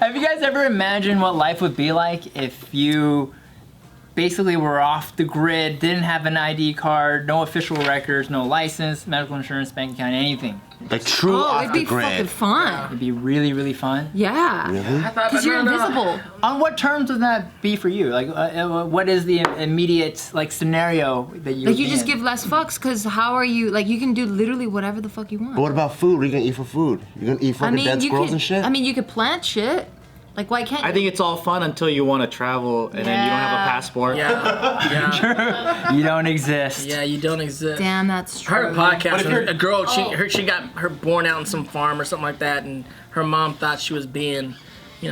Have you guys ever imagined what life would be like if you basically were off the grid, didn't have an ID card, no official records, no license, medical insurance, bank account, anything? Like true off it'd be the grid. fucking fun. It'd be really, really fun. Yeah. Really? Because you're invisible. On what terms would that be for you? Like, what is the immediate like scenario that you? Like you just give less fucks, because how are you? Like you can do literally whatever the fuck you want. But what about food? What are you gonna eat for food? You gonna eat fucking dead squirrels and shit? I mean, you could plant shit. Like, why can't you? I think it's all fun until you want to travel and then you don't have a passport. Yeah. You don't exist. Yeah, you don't exist. Damn, that's true. I heard a podcast where a girl, she got her born out in some farm or something like that, and her mom thought she was being,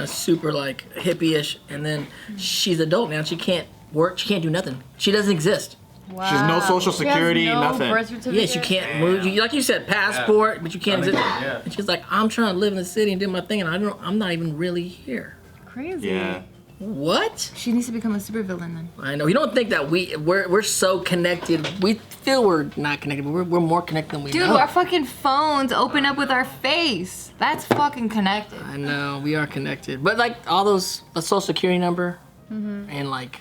super like hippie-ish, and then she's adult now. She can't work. She can't do nothing. She doesn't exist. Wow. She's no social security, nothing. Yes, you can't move. Like you said, passport, but you can't exist. Yeah. And she's like, I'm trying to live in the city and do my thing, and I'm not even really here. Crazy. Yeah. What? She needs to become a supervillain then. I know. You don't think that we're so connected. We feel we're not connected, but we're more connected than we know. Dude, our fucking phones open up with our face. That's fucking connected. I know, we are connected. But like all those, the social security number, and like,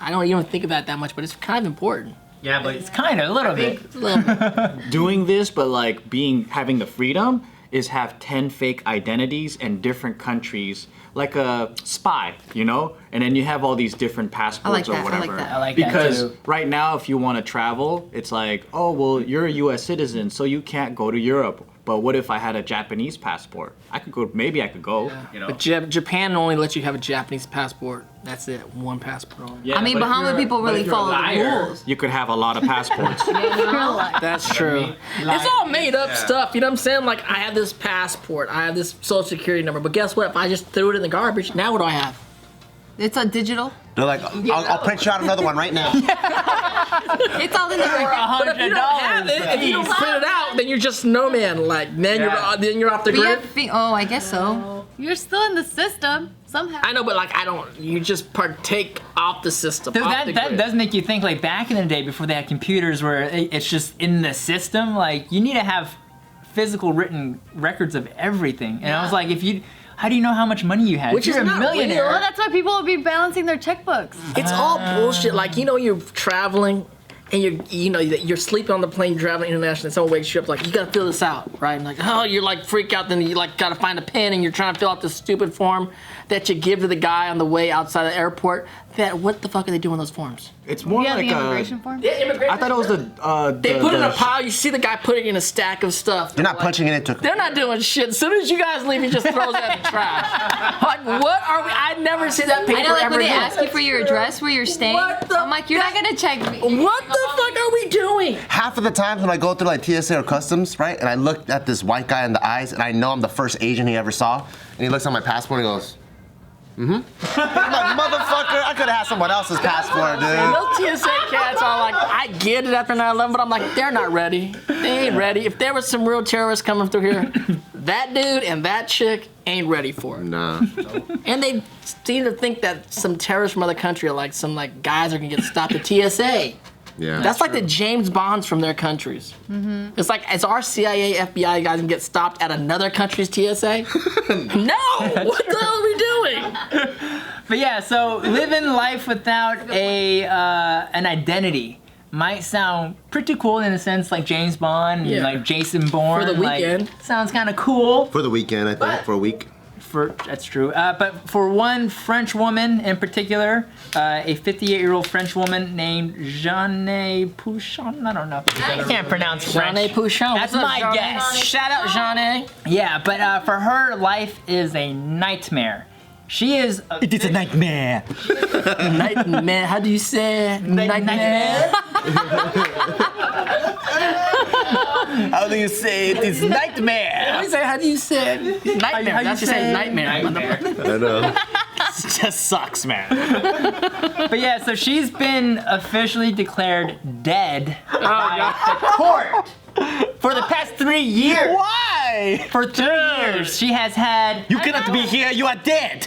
you don't think about it that much, but it's kind of important. Yeah, but it's kind of a little bit. Doing this, but like having the freedom is have 10 fake identities in different countries, like a spy, and then you have all these different passports or whatever. I like that because too. right now, if you want to travel, it's like, oh well, you're a U.S. citizen, so you can't go to Europe. But what if I had a Japanese passport? I could go. Maybe I could go. But Japan only lets you have a Japanese passport. That's it, one passport. Yeah, I mean, Bahama people really follow the rules. You could have a lot of passports. That's true. It's all made up stuff. You know what I'm saying? Like I have this passport, I have this social security number, but guess what? If I just threw it in the garbage, now what do I have? It's a digital. They're like, I'll print you out another one right now. It's all in the record. But if you don't have it, if you don't print it out, then you're just no man. Like then you're off the grid. I guess so. You're still in the system somehow. I know, but like you just partake off the system. Dude, off the that grid. does make you think, like back in the day before they had computers where it's just in the system, like you need to have physical written records of everything. And I was like, how do you know how much money you had? Which You're is a not millionaire. Well, that's why people will be balancing their checkbooks. It's all bullshit. Like you're traveling and you're sleeping on the plane, you're traveling internationally, and someone wakes you up like, you gotta fill this out, right? And like, oh, you're like freak out, then you like gotta find a pen and you're trying to fill out this stupid form that you give to the guy on the way outside the airport. What the fuck are they doing with those forms? It's more Yeah, like the immigration form. Yeah, immigration. I thought it was the. They put it in a pile. You see the guy put it in a stack of stuff. You're not punching it into. They're not doing shit. As soon as you guys leave, he just throws that in the trash. Like, what are we? I never see that paper I know, like ever when they again. ask you for your address where you're staying, I'm like, you're not gonna check me. What the fuck are we doing? Half of the times when I go through like TSA or customs, right, and I look at this white guy in the eyes, and I know I'm the first Asian he ever saw, and he looks at my passport and goes, I'm like, motherfucker, I could have had someone else's passport, dude. And those TSA cats are like, I get it after 9/11, but I'm like, they're not ready. They ain't ready. If there was some real terrorists coming through here, that dude and that chick ain't ready for it. Nah. And they seem to think that some terrorists from other country are like some like guys are gonna get stopped at TSA. Yeah. That's like the James Bonds from their countries. It's like, is our CIA, FBI guys gonna get stopped at another country's TSA? No! What the hell are we doing? But yeah, so living life without an identity might sound pretty cool in a sense, like James Bond, and like Jason Bourne. For the weekend. Like, sounds kind of cool. For the weekend, I think, for a week. That's true. But for one French woman in particular, a 58-year-old French woman named Jeanne Pouchon. I don't know. I can't pronounce French. Jeanne Pouchon. That's What's up, my Jeanne? guess. Shout out Jeanne. Yeah, but for her, life is a nightmare. She is. It is a nightmare. Nightmare. How do you say it? Nightmare. How do you say it is nightmare? How do you say it? Nightmare. How you That's just say nightmare. I know. It just sucks, man. But yeah, so she's been officially declared dead by the court for the past 3 years. Why? For 3 years, she has had. You cannot be here. You are dead.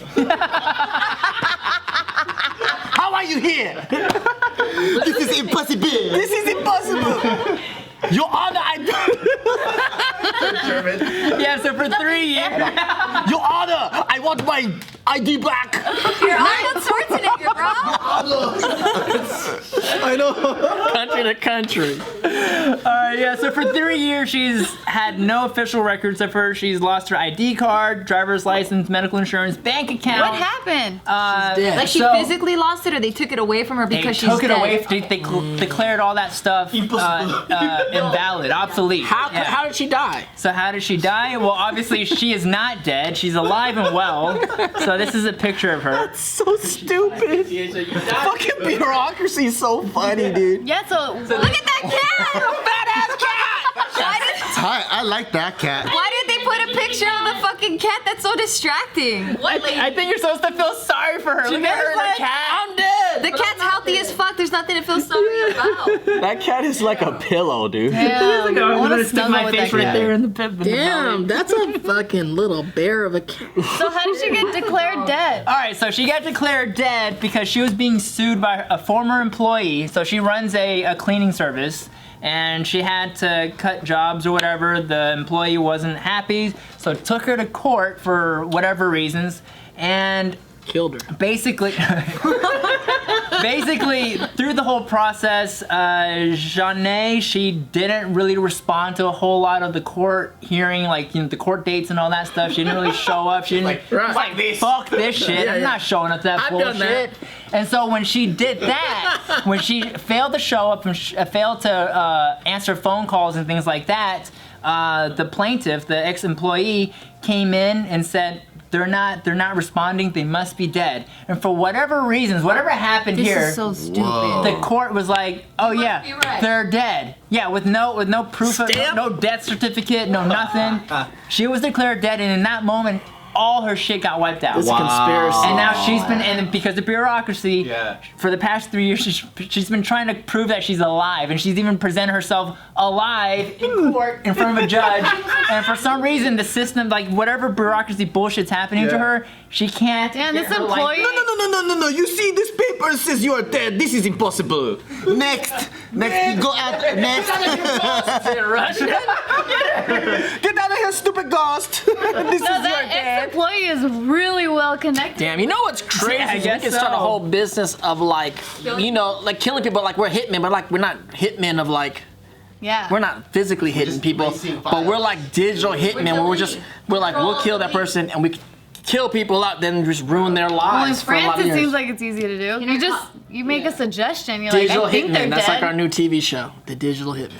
How are you here? This is impossible. This is impossible. Your Honor, I don't. Yeah, so for 3 years. Your Honor, I want my ID back. You're Arnold Schwarzenegger, bro. I know. Country to country. Yeah, so for 3 years, she's had no official records of her. She's lost her ID card, driver's license, medical insurance, bank account. What happened? dead. Like she So- physically lost it, or they took it away from her They because she's took it dead? away. They declared all that stuff invalid, obsolete. Yeah. How did she die? So how did she die? Well, obviously she is not dead. She's alive and well. So this is a picture of her. So stupid. Fucking bureaucracy is so funny, dude. Yeah, so Look at that cat! Fat ass cat. Hi, I like that cat. Why did they put a picture of the fucking cat? That's so distracting. I think you're supposed to feel sorry for her. Look at her and the cat. I'm dead. The cat's healthy as fuck. There's nothing to feel sorry about. That cat is like a pillow, dude. damn, I'm I wanna gonna stick snuggle my with face that right cat. there in the belly. Damn, that's a fucking little bear of a cat. So how did she get declared dead? All right, so she got declared dead because she was being sued by a former employee. So she runs a cleaning service, and she had to cut jobs or whatever. The employee wasn't happy, so took her to court for whatever reasons, and Killed her. basically, through the whole process, Jeanne, she didn't really respond to a whole lot of the court hearing, like the court dates and all that stuff. She didn't really show up. She didn't Right. fuck this shit. Yeah, I'm yeah. not showing up to that I've done bullshit. And so when she did that, when she failed to show up and failed to answer phone calls and things like that, the plaintiff, the ex-employee, came in and said, they're not responding, they must be dead. And for whatever reasons, whatever happened This here, is so stupid. Whoa. the court was like, oh yeah, be right. they're dead. Yeah, with no proof of Stamp? no death certificate, no nothing. She was declared dead, and in that moment, all her shit got wiped out. It's a conspiracy. And now she's been, and because of bureaucracy, Yeah. for the past 3 years, she's been trying to prove that she's alive, and she's even presented herself alive in court in front of a judge. And for some reason, the system, like whatever bureaucracy bullshit's happening to her, she can't. Damn, get this her life- employee. No. You see, this paper says you are dead. This is impossible. Next, go out. Next. Get out of here, stupid ghost. This No, is your that dad. ex-employee is really well connected. Damn, you know what's crazy? Yeah, I is guess we can start a so. whole business of like, like killing people. Like we're hitmen, but like we're not hitmen of like. Yeah. We're not physically hitting people, but we're like digital hitmen where we're like, we'll kill that person and we kill people out, then just ruin their Well, in lives for a lot France, of it years. seems like it's easy to do. You make a suggestion. You're Digital like, I think they're hitman. That's dead. like our new TV show, the digital hitman.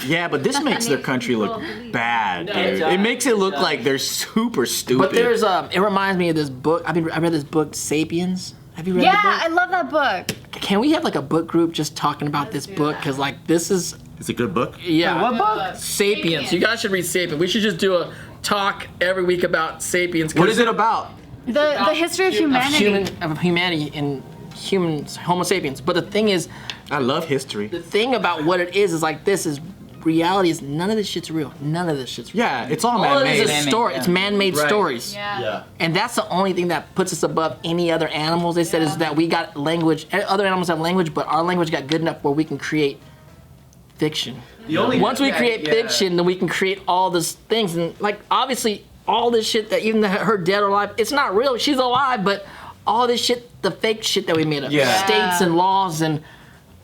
Yeah, but this makes their country look bad, dude. It makes it look like they're super stupid. But there's it reminds me of this book. I read this book, Sapiens. Have you read Yeah, the book? I love that book. Can we have like a book group just talking about this book? Because like this is It's a good book. yeah. What book? Sapiens. You guys should read Sapiens. We should just do a talk every week about Sapiens. what is it about? The history of humanity. Of humanity and humans, Homo sapiens. But the thing is, I love history. the thing about what it is like this is reality is none of this shit's real. None of this shit's real. Yeah, it's all All it man-made. is Man-made, story. yeah. It's man-made Right. stories. Yeah. And that's the only thing that puts us above any other animals. They said is that we got language. Other animals have language, but our language got good enough where we can create fiction. Once we create fiction, then we can create all these things. And like obviously, all this shit that even her dead or alive, it's not real. She's alive, but all this shit, the fake shit that we made up, Yeah. states and laws and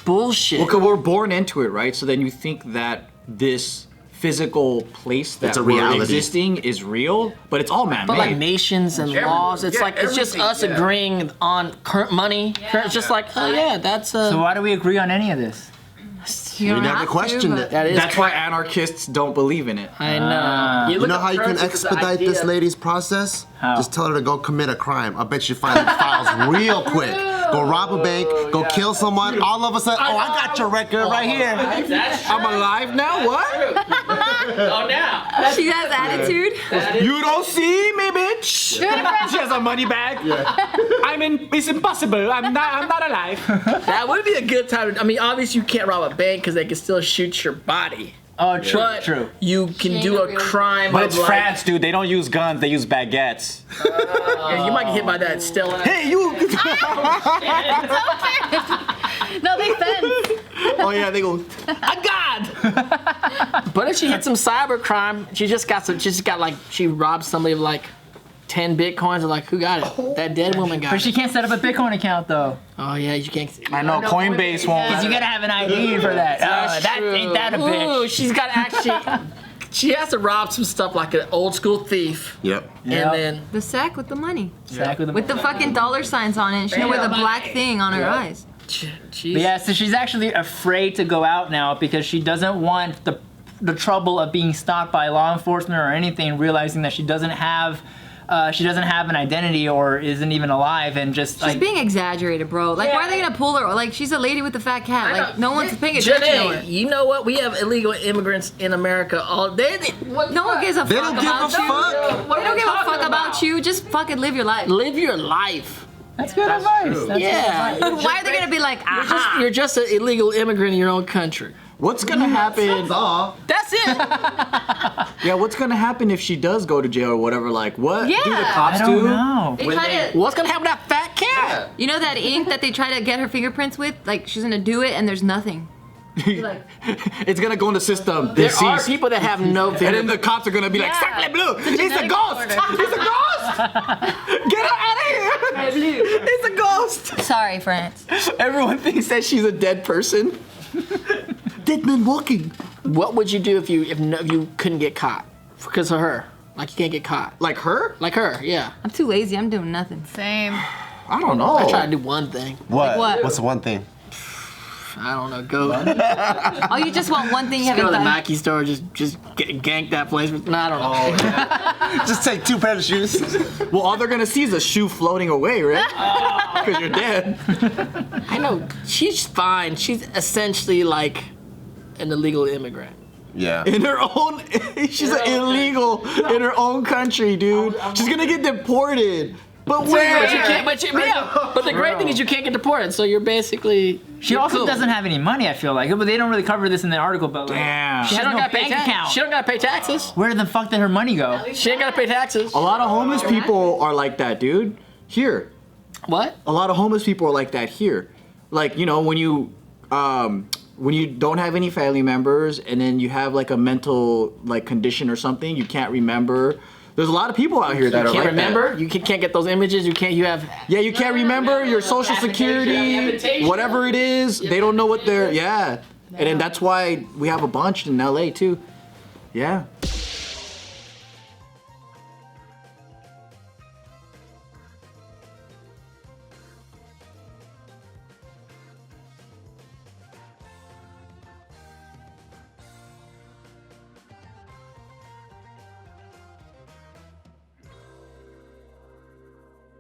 bullshit. Well, 'cause we're born into it, right? So then you think that this physical place that It's a we're reality. existing is real, but it's all man-made. But like nations and laws, it's like it's just us agreeing on current money. It's just like, oh yeah, that's So why do we agree on any of this? You don't never have to, questioned but- it. that is. That's why anarchists don't believe in it. I know. You know how you can expedite this lady's process? How? Just tell her to go commit a crime. I bet you find the files real quick. Go rob a bank, go kill someone. All of a sudden, oh, I got your record right here. I'm alive now? What? She has attitude. You don't see me, bitch! She has a money bag. It's impossible. I'm not alive. That would be a good time. I mean, obviously you can't rob a bank because they can still shoot your body. Oh, true, But true. you can do a crime. But of it's like, France, dude. They don't use guns. They use baguettes. Yeah, you might get hit by that still. Hey, you! No, they fence. Oh yeah, they go. God. But if she hit some cyber crime, she she robbed somebody of like 10 bitcoins. And like, who got it? That dead woman got it. But she can't set up a Bitcoin account though. Oh yeah, you can't. I know Coinbase won't. Because you gotta have an ID for that. Ain't that a bitch? Ooh, she's got actually. She has to rob some stuff like an old school thief. Yep. And Yep. then The sack with the money. Sack with With the fucking dollar signs on it. And she with a black thing on her eyes. she's But yeah, so she's actually afraid to go out now because she doesn't want the trouble of being stalked by law enforcement or anything, realizing that she doesn't have an identity or isn't even alive, and just She's like being exaggerated, bro. Like, why are they gonna pull her? Like, she's a lady with the fat cat. Like, no one's paying attention to Janae, her. you know what? We have illegal immigrants in America all day. No one gives a They fuck don't give a about you. fuck. They don't give a fuck about you. Just fucking live your life. Live your life. that's good advice. That's Yeah. Why are they gonna be like, aha? You're just an illegal immigrant in your own country. What's gonna happen? That's it. Yeah, what's gonna happen if she does go to jail or whatever? Like, what do the Yeah. cops I don't do? know. They try to, What's gonna happen to that fat cat? you know that ink that they try to get her fingerprints with? Like, she's gonna do it and there's nothing. Like, It's gonna go in the system. There are Deceased. people that have no And then the fingerprints. cops are gonna be like, Yeah. "Sacre bleu! He's a genetic ghost! disorder. He's a ghost! Get her out of here! He's a ghost!" sorry, France. Everyone thinks that she's a dead person. Dead man walking. What would you do if you couldn't get caught because of her? Like you can't get caught. Like her? Like her, yeah. I'm too lazy. I'm doing nothing. Same. I don't know. I try to do one thing. What? what? What's the one thing? I don't know. Go Oh, you just want one thing you go haven't to the done. Nike store. Just gank that place. No, I don't know. Just take 2 pairs of shoes. Well, all they're gonna see is a shoe floating away, right? Because you're dead. I know. She's fine. She's essentially like an illegal immigrant. Yeah. In her own, she's an illegal in her own country, dude. She's gonna get deported. But where? But you can't. But the great thing is you can't get deported. So you're basically. She also doesn't have any money, I feel like. But they don't really cover this in the article, but like, Damn. she has no bank account. She don't gotta pay taxes. Where the fuck did her money go? She ain't gotta pay taxes. A lot of homeless people are like that, dude. Here, What? a lot of homeless people are like that here. Like, you know, when you don't have any family members and then you have like a mental like condition or something, you can't remember. There's a lot of people out here that are Can't like remember. that. You can't get those images. You can't. You have. Yeah, you can't remember your social security, Amputation. whatever it is. They don't know what they're. Yeah, and then that's why we have a bunch in LA too. Yeah.